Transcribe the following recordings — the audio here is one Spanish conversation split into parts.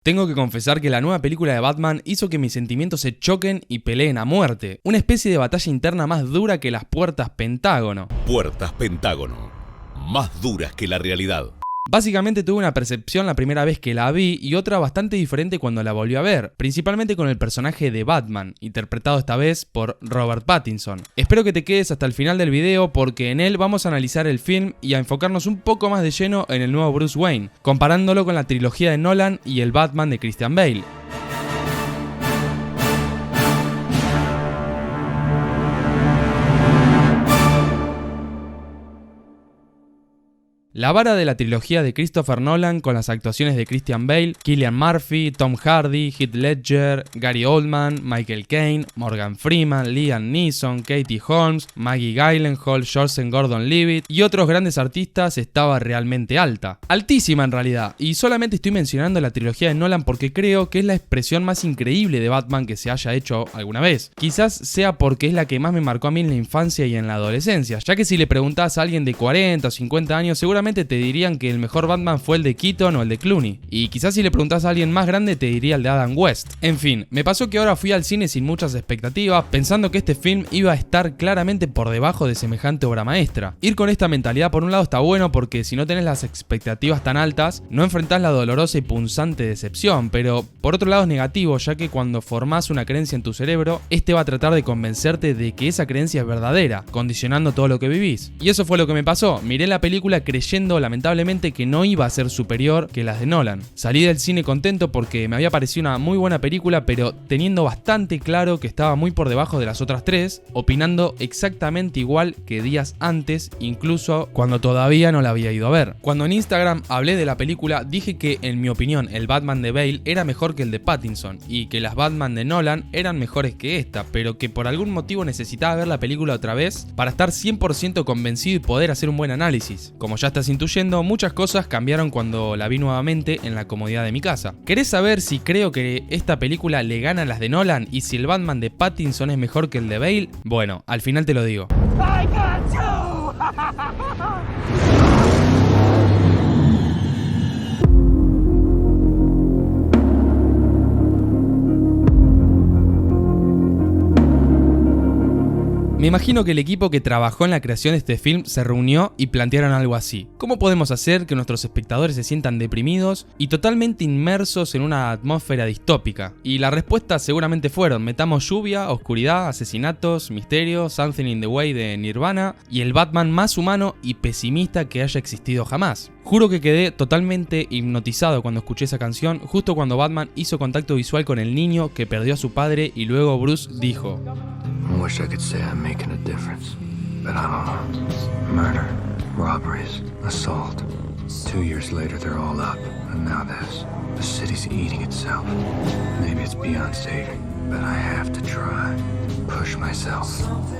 Tengo que confesar que la nueva película de Batman hizo que mis sentimientos se choquen y peleen a muerte. Una especie de batalla interna más dura que las puertas Pentágono. Puertas Pentágono, más duras que la realidad. Básicamente tuve una percepción la primera vez que la vi y otra bastante diferente cuando la volví a ver, principalmente con el personaje de Batman, interpretado esta vez por Robert Pattinson. Espero que te quedes hasta el final del video porque en él vamos a analizar el film y a enfocarnos un poco más de lleno en el nuevo Bruce Wayne, comparándolo con la trilogía de Nolan y el Batman de Christian Bale. La vara de la trilogía de Christopher Nolan con las actuaciones de Christian Bale, Cillian Murphy, Tom Hardy, Heath Ledger, Gary Oldman, Michael Caine, Morgan Freeman, Liam Neeson, Katie Holmes, Maggie Gyllenhaal, Joseph Gordon-Levitt y otros grandes artistas estaba realmente alta. Altísima en realidad, y solamente estoy mencionando la trilogía de Nolan porque creo que es la expresión más increíble de Batman que se haya hecho alguna vez. Quizás sea porque es la que más me marcó a mí en la infancia y en la adolescencia, ya que si le preguntás a alguien de 40 o 50 años seguramente te dirían que el mejor Batman fue el de Keaton o el de Clooney. Y quizás si le preguntás a alguien más grande te diría el de Adam West. En fin, me pasó que ahora fui al cine sin muchas expectativas, pensando que este film iba a estar claramente por debajo de semejante obra maestra. Ir con esta mentalidad por un lado está bueno porque si no tenés las expectativas tan altas, no enfrentás la dolorosa y punzante decepción, pero por otro lado es negativo, ya que cuando formás una creencia en tu cerebro, este va a tratar de convencerte de que esa creencia es verdadera, condicionando todo lo que vivís. Y eso fue lo que me pasó, miré la película creyendo lamentablemente que no iba a ser superior que las de Nolan. Salí del cine contento porque me había parecido una muy buena película, pero teniendo bastante claro que estaba muy por debajo de las otras tres, opinando exactamente igual que días antes, incluso cuando todavía no la había ido a ver. Cuando en Instagram hablé de la película, dije que en mi opinión el Batman de Bale era mejor que el de Pattinson y que las Batman de Nolan eran mejores que esta, pero que por algún motivo necesitaba ver la película otra vez para estar 100% convencido y poder hacer un buen análisis. Como ya estás intuyendo, muchas cosas cambiaron cuando la vi nuevamente en la comodidad de mi casa. ¿Querés saber si creo que esta película le gana a las de Nolan y si el Batman de Pattinson es mejor que el de Bale? Bueno, al final te lo digo. Me imagino que el equipo que trabajó en la creación de este film se reunió y plantearon algo así. ¿Cómo podemos hacer que nuestros espectadores se sientan deprimidos y totalmente inmersos en una atmósfera distópica? Y la respuesta seguramente fueron: metamos lluvia, oscuridad, asesinatos, misterios, Something in the Way de Nirvana y el Batman más humano y pesimista que haya existido jamás. Juro que quedé totalmente hipnotizado cuando escuché esa canción, justo cuando Batman hizo contacto visual con el niño que perdió a su padre y luego Bruce dijo: I wish I could say I'm making a difference, but I don't know. Murder, robberies, assault. 2 years later, they're all up, and now this. The city's eating itself. Maybe it's beyond saving, but I have to try. Push myself.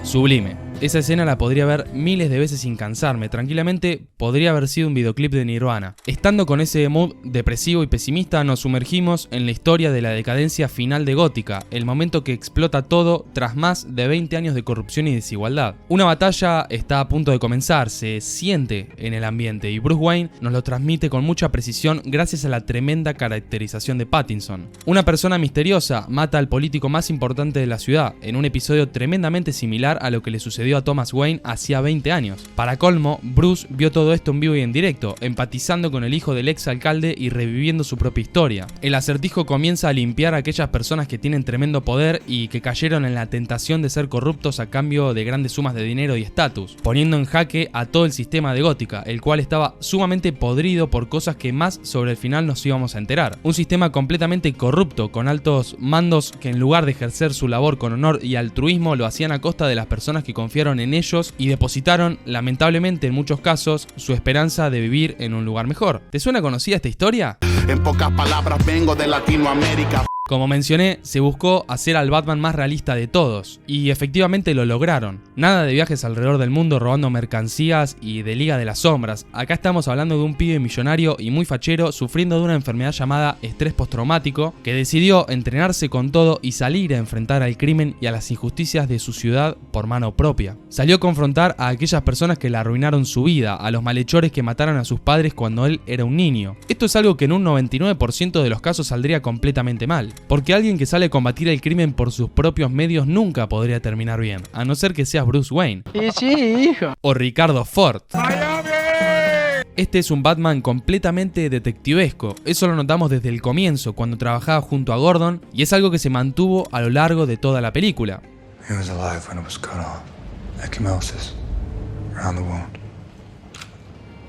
Sublime. Esa escena la podría ver miles de veces sin cansarme, tranquilamente podría haber sido un videoclip de Nirvana. Estando con ese mood depresivo y pesimista, nos sumergimos en la historia de la decadencia final de Gótica, el momento que explota todo tras más de 20 años de corrupción y desigualdad. Una batalla está a punto de comenzar, se siente en el ambiente y Bruce Wayne nos lo transmite con mucha precisión gracias a la tremenda caracterización de Pattinson. Una persona misteriosa mata al político más importante de la ciudad, en un episodio tremendamente similar a lo que le sucedió a Thomas Wayne hacía 20 años. Para colmo, Bruce vio todo esto en vivo y en directo, empatizando con el hijo del ex alcalde y reviviendo su propia historia. El acertijo comienza a limpiar a aquellas personas que tienen tremendo poder y que cayeron en la tentación de ser corruptos a cambio de grandes sumas de dinero y estatus, poniendo en jaque a todo el sistema de Gótica, el cual estaba sumamente podrido por cosas que más sobre el final nos íbamos a enterar. Un sistema completamente corrupto, con altos mandos que en lugar de ejercer su labor con honor y altruismo lo hacían a costa de las personas que confiaron en ellos y depositaron, lamentablemente en muchos casos, su esperanza de vivir en un lugar mejor. ¿Te suena conocida esta historia? En pocas palabras vengo de Latinoamérica. Como mencioné, se buscó hacer al Batman más realista de todos, y efectivamente lo lograron. Nada de viajes alrededor del mundo robando mercancías y de Liga de las Sombras. Acá estamos hablando de un pibe millonario y muy fachero sufriendo de una enfermedad llamada estrés postraumático, que decidió entrenarse con todo y salir a enfrentar al crimen y a las injusticias de su ciudad por mano propia. Salió a confrontar a aquellas personas que le arruinaron su vida, a los malhechores que mataron a sus padres cuando él era un niño. Esto es algo que en un 99% de los casos saldría completamente mal, porque alguien que sale a combatir el crimen por sus propios medios nunca podría terminar bien, a no ser que seas Bruce Wayne. Y sí, hijo. O Ricardo Ford. Este es un Batman completamente detectivesco, eso lo notamos desde el comienzo, cuando trabajaba junto a Gordon, y es algo que se mantuvo a lo largo de toda la película. He was alive when it was cut off. Ecchymosis. Around the wound.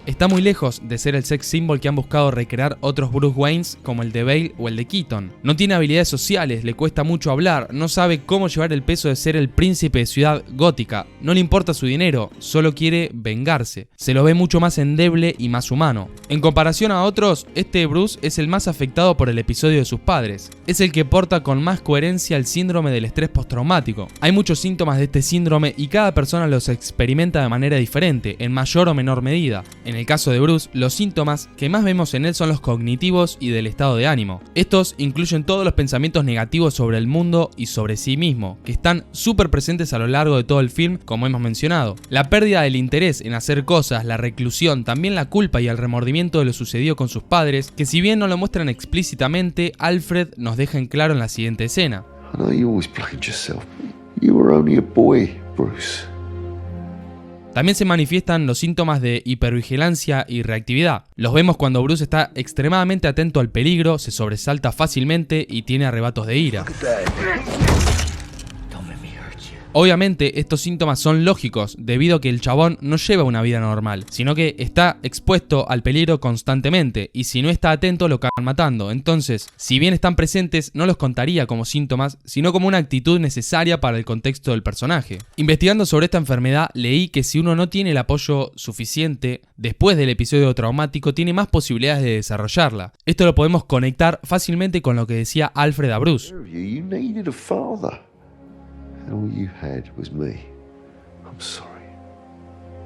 Está muy lejos de ser el sex symbol que han buscado recrear otros Bruce Waynes como el de Bale o el de Keaton. No tiene habilidades sociales, le cuesta mucho hablar, no sabe cómo llevar el peso de ser el príncipe de ciudad gótica, no le importa su dinero, solo quiere vengarse. Se lo ve mucho más endeble y más humano. En comparación a otros, este Bruce es el más afectado por el episodio de sus padres. Es el que porta con más coherencia el síndrome del estrés postraumático. Hay muchos síntomas de este síndrome y cada persona los experimenta de manera diferente, en mayor o menor medida. En el caso de Bruce, los síntomas que más vemos en él son los cognitivos y del estado de ánimo. Estos incluyen todos los pensamientos negativos sobre el mundo y sobre sí mismo, que están súper presentes a lo largo de todo el film, como hemos mencionado. La pérdida del interés en hacer cosas, la reclusión, también la culpa y el remordimiento de lo sucedido con sus padres, que si bien no lo muestran explícitamente, Alfred nos deja en claro en la siguiente escena. I know you always blamed yourself. You were only a boy, Bruce. También se manifiestan los síntomas de hipervigilancia y reactividad. Los vemos cuando Bruce está extremadamente atento al peligro, se sobresalta fácilmente y tiene arrebatos de ira. Obviamente estos síntomas son lógicos debido a que el chabón no lleva una vida normal, sino que está expuesto al peligro constantemente y si no está atento lo cagan matando. Entonces, si bien están presentes, no los contaría como síntomas, sino como una actitud necesaria para el contexto del personaje. Investigando sobre esta enfermedad, leí que si uno no tiene el apoyo suficiente después del episodio traumático, tiene más posibilidades de desarrollarla. Esto lo podemos conectar fácilmente con lo que decía Alfred a Bruce. You needed a father. All you had was me. I'm sorry.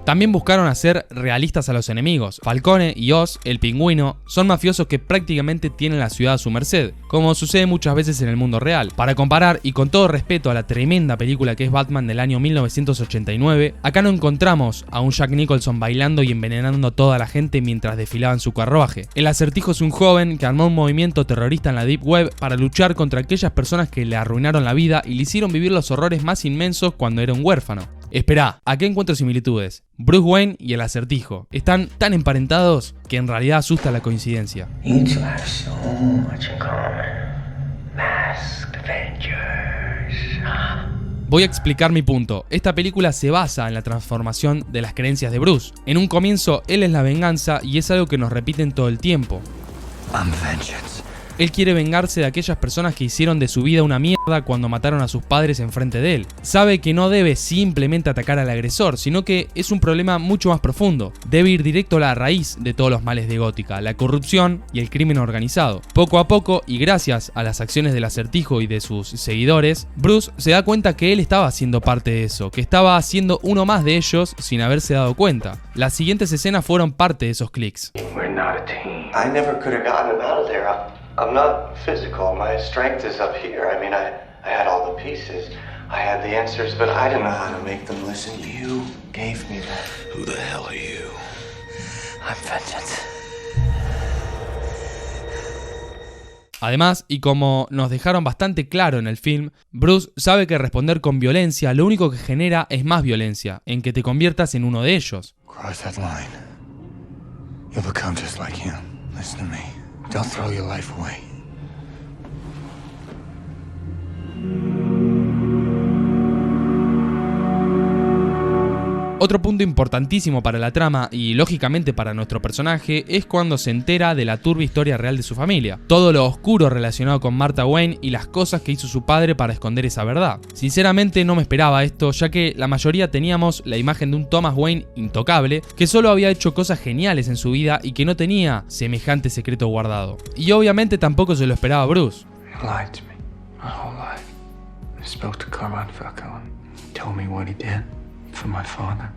También buscaron hacer realistas a los enemigos. Falcone y Oz, el pingüino, son mafiosos que prácticamente tienen la ciudad a su merced, como sucede muchas veces en el mundo real. Para comparar, y con todo respeto a la tremenda película que es Batman del año 1989, acá no encontramos a un Jack Nicholson bailando y envenenando a toda la gente mientras desfilaba en su carruaje. El Acertijo es un joven que armó un movimiento terrorista en la Deep Web para luchar contra aquellas personas que le arruinaron la vida y le hicieron vivir los horrores más inmensos cuando era un huérfano. Esperá, acá encuentro similitudes. Bruce Wayne y el Acertijo están tan emparentados que en realidad asusta la coincidencia. You two have so much in common. Masked Avengers. Voy a explicar mi punto. Esta película se basa en la transformación de las creencias de Bruce. En un comienzo, él es la venganza y es algo que nos repiten todo el tiempo. I'm vengeance. Él quiere vengarse de aquellas personas que hicieron de su vida una mierda cuando mataron a sus padres enfrente de él. Sabe que no debe simplemente atacar al agresor, sino que es un problema mucho más profundo. Debe ir directo a la raíz de todos los males de Gótica, la corrupción y el crimen organizado. Poco a poco, y gracias a las acciones del Acertijo y de sus seguidores, Bruce se da cuenta que él estaba siendo parte de eso, que estaba siendo uno más de ellos sin haberse dado cuenta. Las siguientes escenas fueron parte de esos clics. We're not a team. I never could have gotten him out of there. I'm not physical. My strength is up here. I mean, I had all the pieces. I had the answers, but I didn't know how to make them listen. You gave me that. Who the hell are you? I'm vengeance. Además, y como nos dejaron bastante claro en el film, Bruce sabe que responder con violencia lo único que genera es más violencia, en que te conviertas en uno de ellos. Cross that line. You'll become just like him. Listen to me. Don't throw your life away. Otro punto importantísimo para la trama y lógicamente para nuestro personaje es cuando se entera de la turbia historia real de su familia, todo lo oscuro relacionado con Martha Wayne y las cosas que hizo su padre para esconder esa verdad. Sinceramente no me esperaba esto, ya que la mayoría teníamos la imagen de un Thomas Wayne intocable que solo había hecho cosas geniales en su vida y que no tenía semejante secreto guardado. Y obviamente tampoco se lo esperaba Bruce. He lied to me my whole life. He spoke to Carmine Falcone. Told me what he did for my father.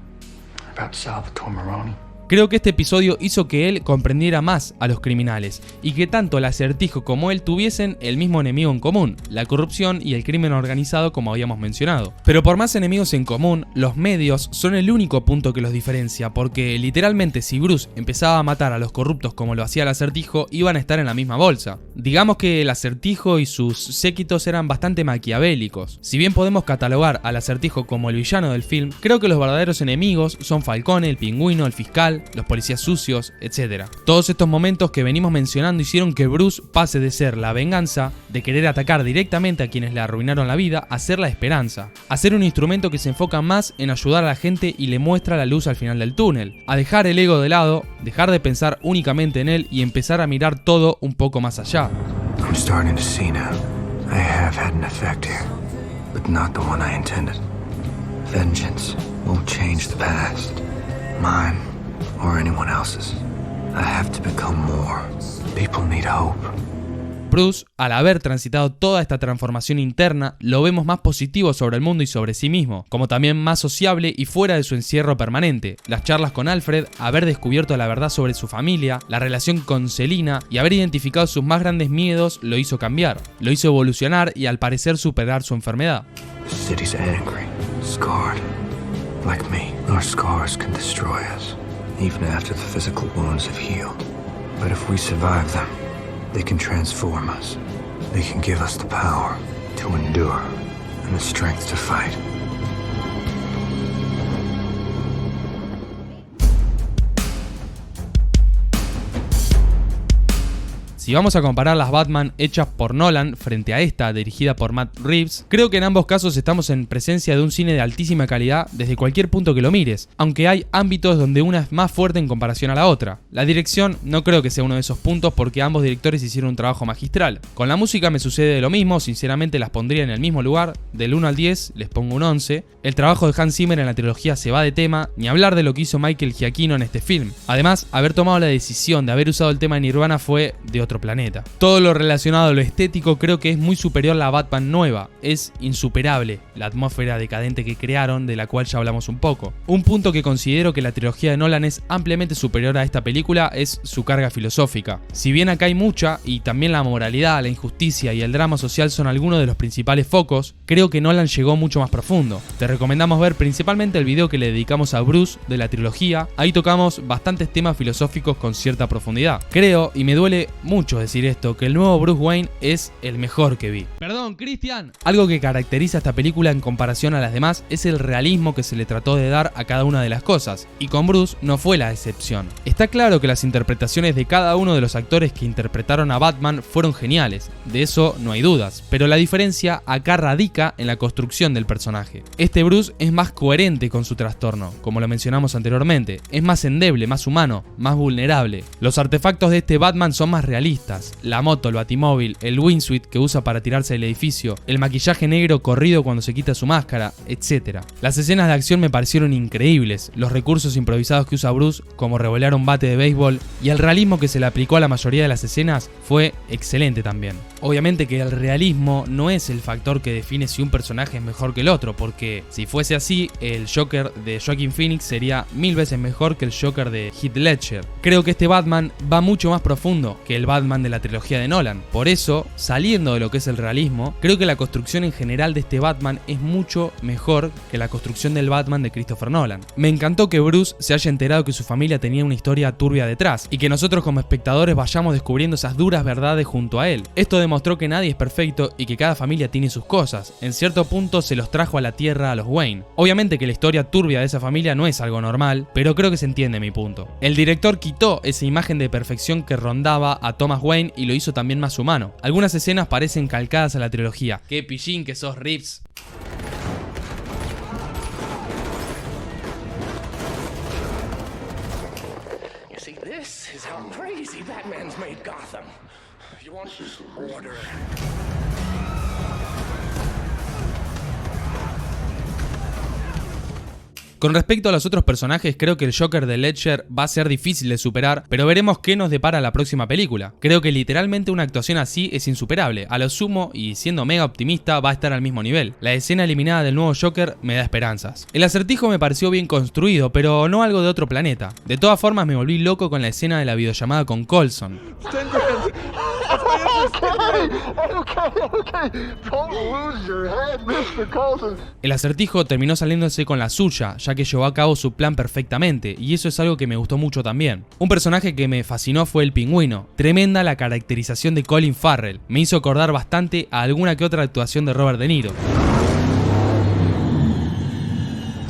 About Salvatore Maroni. Creo que este episodio hizo que él comprendiera más a los criminales y que tanto el Acertijo como él tuviesen el mismo enemigo en común, la corrupción y el crimen organizado como habíamos mencionado. Pero por más enemigos en común, los medios son el único punto que los diferencia, porque literalmente si Bruce empezaba a matar a los corruptos como lo hacía el Acertijo, iban a estar en la misma bolsa. Digamos que el Acertijo y sus séquitos eran bastante maquiavélicos. Si bien podemos catalogar al Acertijo como el villano del film, creo que los verdaderos enemigos son Falcone, el Pingüino, el fiscal, los policías sucios, etc. Todos estos momentos que venimos mencionando hicieron que Bruce pase de ser la venganza, de querer atacar directamente a quienes le arruinaron la vida, a ser la esperanza, a ser un instrumento que se enfoca más en ayudar a la gente y le muestra la luz al final del túnel, a dejar el ego de lado, dejar de pensar únicamente en él y empezar a mirar todo un poco más allá. I'm starting to see now. I have had an effect here, but not the one I intended. Vengeance won't change the past. Mine or anyone else's. I have to become more. People need hope. Bruce, al haber transitado toda esta transformación interna, lo vemos más positivo sobre el mundo y sobre sí mismo, como también más sociable y fuera de su encierro permanente. Las charlas con Alfred, haber descubierto la verdad sobre su familia, la relación con Selina y haber identificado sus más grandes miedos lo hizo cambiar, lo hizo evolucionar y al parecer superar su enfermedad. The city's angry, scarred. Like me, our scars can destroy us, even after the physical wounds have healed. But if we survive them, they can transform us. They can give us the power to endure and the strength to fight. Si vamos a comparar las Batman hechas por Nolan frente a esta dirigida por Matt Reeves, creo que en ambos casos estamos en presencia de un cine de altísima calidad desde cualquier punto que lo mires, aunque hay ámbitos donde una es más fuerte en comparación a la otra. La dirección no creo que sea uno de esos puntos porque ambos directores hicieron un trabajo magistral. Con la música me sucede lo mismo, sinceramente las pondría en el mismo lugar, del 1 al 10 les pongo un 11. El trabajo de Hans Zimmer en la trilogía se va de tema, ni hablar de lo que hizo Michael Giacchino en este film. Además, haber tomado la decisión de haber usado el tema de Nirvana fue de otro planeta. Todo lo relacionado a lo estético creo que es muy superior a la Batman nueva, es insuperable la atmósfera decadente que crearon, de la cual ya hablamos un poco. Un punto que considero que la trilogía de Nolan es ampliamente superior a esta película es su carga filosófica. Si bien acá hay mucha, y también la moralidad, la injusticia y el drama social son algunos de los principales focos, creo que Nolan llegó mucho más profundo. Te recomendamos ver principalmente el video que le dedicamos a Bruce de la trilogía, ahí tocamos bastantes temas filosóficos con cierta profundidad. Creo, y me duele mucho decir esto, que el nuevo Bruce Wayne es el mejor que vi. Perdón, Cristian. Algo que caracteriza a esta película en comparación a las demás es el realismo que se le trató de dar a cada una de las cosas, y con Bruce no fue la excepción. Está claro que las interpretaciones de cada uno de los actores que interpretaron a Batman fueron geniales, de eso no hay dudas, pero la diferencia acá radica en la construcción del personaje. Este Bruce es más coherente con su trastorno, como lo mencionamos anteriormente, es más endeble, más humano, más vulnerable. Los artefactos de este Batman son más realistas, la moto, el batimóvil, el wingsuit que usa para tirarse del edificio, el maquillaje negro corrido cuando se quita su máscara, etc. Las escenas de acción me parecieron increíbles, los recursos improvisados que usa Bruce, como revolear un bate de béisbol, y el realismo que se le aplicó a la mayoría de las escenas fue excelente también. Obviamente que el realismo no es el factor que define si un personaje es mejor que el otro, porque si fuese así, el Joker de Joaquin Phoenix sería 1000 veces mejor que el Joker de Heath Ledger. Creo que este Batman va mucho más profundo que el Batman de la trilogía de Nolan. Por eso, saliendo de lo que es el realismo, creo que la construcción en general de este Batman es mucho mejor que la construcción del Batman de Christopher Nolan. Me encantó que Bruce se haya enterado que su familia tenía una historia turbia detrás, y que nosotros como espectadores vayamos descubriendo esas duras verdades junto a él. Esto demostró que nadie es perfecto y que cada familia tiene sus cosas. En cierto punto se los trajo a la tierra a los Wayne. Obviamente que la historia turbia de esa familia no es algo normal, pero creo que se entiende mi punto. El director quitó esa imagen de perfección que rondaba a Thomas Wayne y lo hizo también más humano. Algunas escenas parecen calcadas a la trilogía. ¡Qué pillín que sos, Reeves! You see, this is how crazy Batman's made Gotham. You want order. Con respecto a los otros personajes, creo que el Joker de Ledger va a ser difícil de superar, pero veremos qué nos depara la próxima película. Creo que literalmente una actuación así es insuperable, a lo sumo, y siendo mega optimista, va a estar al mismo nivel. La escena eliminada del nuevo Joker me da esperanzas. El Acertijo me pareció bien construido, pero no algo de otro planeta. De todas formas me volví loco con la escena de la videollamada con Coulson. El Acertijo terminó saliéndose con la suya, ya que llevó a cabo su plan perfectamente, y eso es algo que me gustó mucho también. Un personaje que me fascinó fue el Pingüino. Tremenda la caracterización de Colin Farrell, me hizo acordar bastante a alguna que otra actuación de Robert De Niro.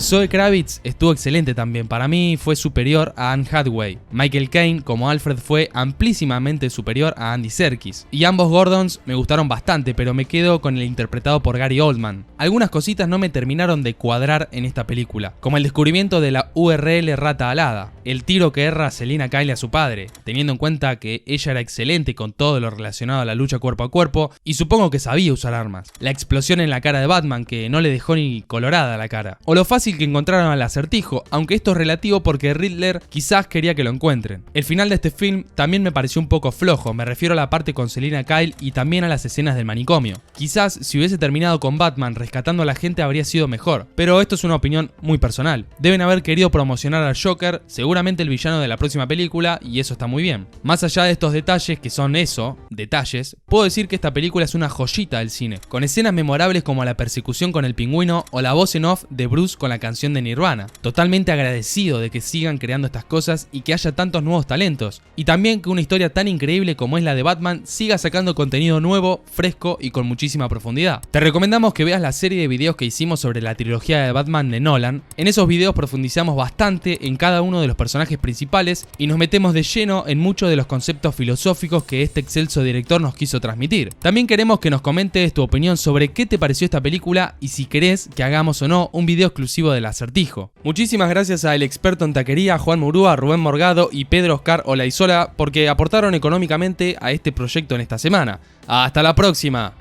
Zoe Kravitz estuvo excelente también, para mí fue superior a Anne Hathaway. Michael Caine como Alfred fue amplísimamente superior a Andy Serkis. Y ambos Gordons me gustaron bastante, pero me quedo con el interpretado por Gary Oldman. Algunas cositas no me terminaron de cuadrar en esta película, como el descubrimiento de la URL rata alada, el tiro que erra Selina Kyle a su padre, teniendo en cuenta que ella era excelente con todo lo relacionado a la lucha cuerpo a cuerpo, y supongo que sabía usar armas. La explosión en la cara de Batman que no le dejó ni colorada la cara. O lo fácil que encontraron al Acertijo, aunque esto es relativo porque Riddler quizás quería que lo encuentren. El final de este film también me pareció un poco flojo, me refiero a la parte con Selina Kyle y también a las escenas del manicomio. Quizás si hubiese terminado con Batman rescatando a la gente habría sido mejor, pero esto es una opinión muy personal. Deben haber querido promocionar al Joker, seguramente el villano de la próxima película, y eso está muy bien. Más allá de estos detalles, que son eso, detalles, puedo decir que esta película es una joyita del cine, con escenas memorables como la persecución con el Pingüino o la voz en off de Bruce con la canción de Nirvana. Totalmente agradecido de que sigan creando estas cosas y que haya tantos nuevos talentos, y también que una historia tan increíble como es la de Batman siga sacando contenido nuevo, fresco y con muchísima profundidad. Te recomendamos que veas la serie de videos que hicimos sobre la trilogía de Batman de Nolan. En esos videos profundizamos bastante en cada uno de los personajes principales y nos metemos de lleno en muchos de los conceptos filosóficos que este excelso director nos quiso transmitir. También queremos que nos comentes tu opinión sobre qué te pareció esta película y si querés que hagamos o no un video exclusivo del Acertijo. Muchísimas gracias al experto en taquería Juan Murúa, Rubén Morgado y Pedro Oscar Olaizola porque aportaron económicamente a este proyecto en esta semana. ¡Hasta la próxima!